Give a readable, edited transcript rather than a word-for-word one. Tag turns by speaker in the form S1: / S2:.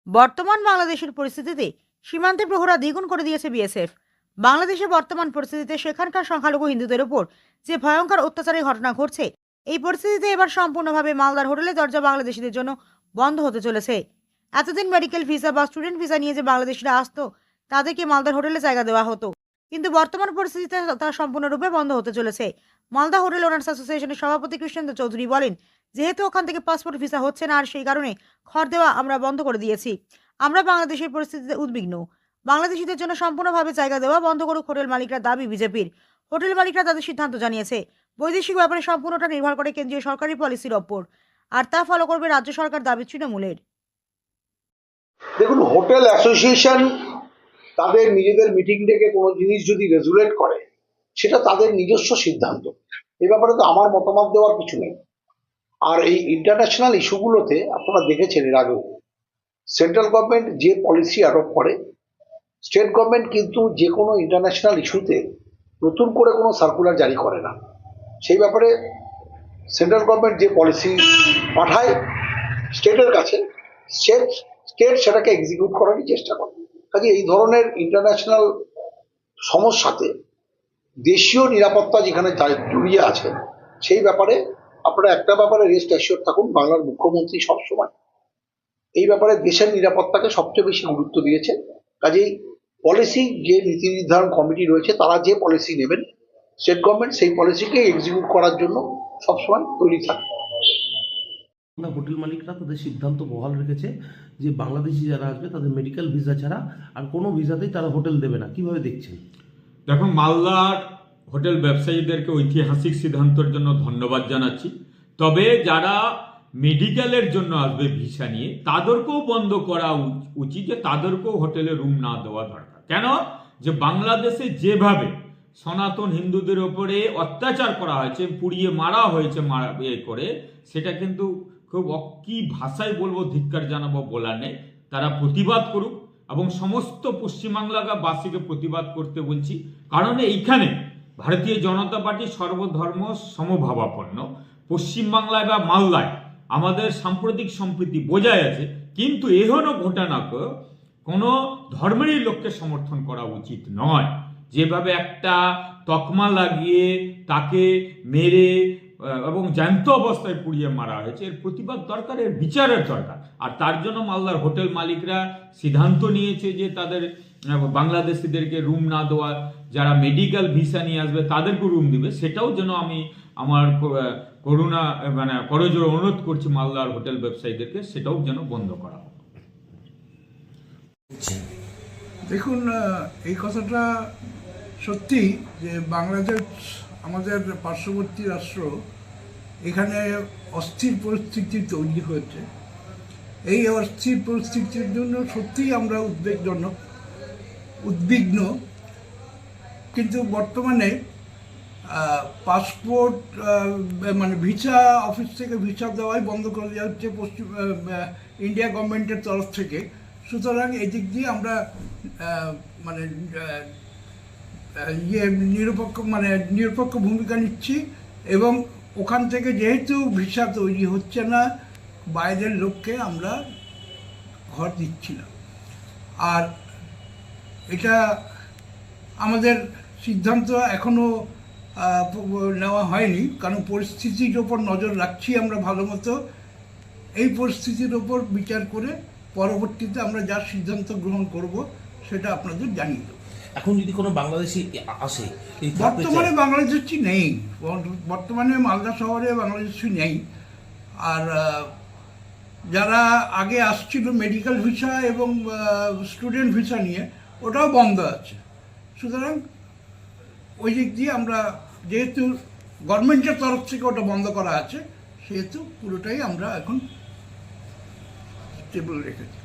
S1: বর্তমান বাংলাদেশের পরিস্থিতিতে সীমান্তে প্রহরা দ্বিগুণ করে দিয়েছে বিএসএফ। বাংলাদেশের বর্তমান পরিস্থিতিতে সেখানকার সংখ্যালঘু হিন্দুদের উপর যে ভয়ঙ্কর অত্যাচারের ঘটনা ঘটছে, এই পরিস্থিতিতে এবার সম্পূর্ণভাবে মালদার হোটেলের দরজা বাংলাদেশিদের জন্য বন্ধ হতে চলেছে। এতদিন মেডিকেল ভিসা বা স্টুডেন্ট ভিসা নিয়ে যে বাংলাদেশিরা আসতো, তাদেরকে মালদার হোটেলে জায়গা দেওয়া হতো, কিন্তু বর্তমান পরিস্থিতিতে তা সম্পূর্ণরূপে বন্ধ হতে চলেছে। মালদা হোটেল ওনার্স অ্যাসোসিয়েশনের সভাপতি কৃষ্ণেন্দ্র চৌধুরী বলেন, যেহেতু ওখান থেকে পাসপোর্ট ভিসা হচ্ছে না, আর সেই কারণে ঘর দেওয়া আমরা বন্ধ করে দিয়েছি। আমরা বাংলাদেশের পরিস্থিতিতে উদ্বিগ্ন। বাংলাদেশিদের জন্য সম্পূর্ণভাবে জায়গা দেওয়া বন্ধ করুক হোটেল মালিকরা, দাবি বিজেপির। হোটেল মালিকরা তাদের সিদ্ধান্ত জানিয়েছে। বৈদেশিক ব্যাপারে সম্পূর্ণটা নির্ভর করে কেন্দ্রীয় সরকারি পলিসির ওপর, আর তা ফলো করবে রাজ্য সরকার, দাবি তৃণমূলের।
S2: দেখুন, হোটেল অ্যাসোসিয়েশন তাদের নিজেদের মিটিং ডেকে কোনো জিনিস যদি রেজুলেট করে, সেটা তাদের নিজস্ব সিদ্ধান্ত। এই ব্যাপারে তো আমার মতামত দেওয়ার কিছু নেই। আর এই ইন্টারন্যাশনাল ইস্যুগুলোতে আপনারা দেখেছেন এর আগেও সেন্ট্রাল গভর্নমেন্ট যে পলিসি অ্যাডপ্ট করে, স্টেট গভর্নমেন্ট কিন্তু যে কোনো ইন্টারন্যাশনাল ইস্যুতে নতুন করে কোনো সার্কুলার জারি করে না। সেই ব্যাপারে সেন্ট্রাল গভর্নমেন্ট যে পলিসি পাঠায় স্টেটের কাছে, স্টেট সেটাকে এক্সিকিউট করারই চেষ্টা করে। কাজে এই ধরনের ইন্টারন্যাশনাল সমস্যাতে দেশীয় নিরাপত্তা যেখানে জড়িয়ে আছে, সেই ব্যাপারে আপনারা একটা ব্যাপারে রেস্ট অ্যাসিওর থাকুন, বাংলার মুখ্যমন্ত্রী সবসময় এই ব্যাপারে দেশের নিরাপত্তাকে সবচেয়ে বেশি গুরুত্ব দিয়েছে। কাজেই পলিসি যে নীতি নির্ধারণ কমিটি রয়েছে, তারা যে পলিসি নেবেন, স্টেট গভর্নমেন্ট সেই পলিসিকে এক্সিকিউট করার জন্য সবসময় তৈরি থাকে।
S3: হোটেল মালিকরা তাদের সিদ্ধান্ত বহাল রেখেছে যে বাংলাদেশি যারা আসবে তাদের মেডিকেল ভিসা ছাড়া আর কোনো ভিসাতেই তারা হোটেল দেবে না। কিভাবে দেখছেন?
S4: দেখুন, মালদার হোটেল ব্যবসায়ীদেরকে ঐতিহাসিক সিদ্ধান্তের জন্য ধন্যবাদ জানাচ্ছি। তবে যারা মেডিকেলের জন্য আসবে ভিসা নিয়ে, তাদেরকেও বন্ধ করা উচিত, যে তাদেরকেও হোটেলে রুম না দেওয়া দরকার। কেন? যে বাংলাদেশে যেভাবে সনাতন হিন্দুদের ওপরে অত্যাচার করা হয়েছে, পুড়িয়ে মারা হয়েছে, করে, সেটা কিন্তু খুব কি ভাষায় বলবো, ধিক্কার জানাবো বলার নেই। তারা প্রতিবাদ করুক, এবং সমস্ত পশ্চিমবাংলাবাসীকে প্রতিবাদ করতে বলছি। কারণ এইখানে ভারতীয় জনতা পার্টি সর্বধর্ম সমভাবাপন্ন। পশ্চিমবাংলায় বা মালদায় আমাদের সাম্প্রতিক সম্প্রীতি বজায় আছে, কিন্তু এহেন ঘটনাকে কোনো ধর্মেরই লোককে সমর্থন করা উচিত নয়। যেভাবে একটা তকমা লাগিয়ে তাকে মেরে এবং জ্যান্ত অবস্থায় পুড়িয়ে মারা হয়েছে, এর প্রতিবাদ দরকার, এর বিচারের দরকার। আর তার জন্য মালদার হোটেল মালিকরা সিদ্ধান্ত নিয়েছে যে তাদের বাংলাদেশিদেরকে রুম না দেওয়া, যারা মেডিকেল ভিসা নিয়ে আসবে তাদেরকে রুম দিবে। সেটাও যেন আমি আমার করজোড়ে অনুরোধ করছি মালদার হোটেল ব্যবসায়ীদেরকে, সেটাও যেন বন্ধ করা হোক।
S5: দেখুন, এই কথাটা সত্যি যে বাংলাদেশ আমাদের পার্শ্ববর্তী রাষ্ট্র, এখানে অস্থির পরিস্থিতি তৈরি হয়েছে। এই অস্থির পরিস্থিতির জন্য সত্যিই আমরা উদ্বিগ্ন। কিন্তু বর্তমানে পাসপোর্ট মানে ভিসা অফিস থেকে ভিসা দেওয়াই বন্ধ করে দেওয়া হচ্ছে ইন্ডিয়া গভর্নমেন্টের তরফ থেকে। সুতরাং এই দিক দিয়ে আমরা নিরপেক্ষ ভূমিকা নিচ্ছি, এবং ওখান থেকে যেহেতু ভিসা তৈরি হচ্ছে না, বাইরের লোককে আমরা ঘর দিচ্ছি না। আর এটা আমাদের সিদ্ধান্ত এখনও নেওয়া হয়নি, কারণ পরিস্থিতির ওপর নজর রাখছি আমরা ভালো মতো। এই পরিস্থিতির ওপর বিচার করে পরবর্তীতে আমরা যা সিদ্ধান্ত গ্রহণ করব সেটা আপনাদের জানিয়ে দেব।
S3: এখন যদি কোনো বাংলাদেশি আসে,
S5: বর্তমানে বাংলাদেশি নেই, বর্তমানে মালদা শহরে বাংলাদেশি নেই। আর যারা আগে আসছিল মেডিকেল ভিসা এবং স্টুডেন্ট ভিসা নিয়ে, ওটাও বন্ধ আছে। সুতরাং ওই দিক দিয়ে আমরা, যেহেতু গভর্নমেন্টের তরফ থেকে ওটা বন্ধ করা আছে, সেহেতু পুরোটাই আমরা এখন স্টেবল রেখেছি।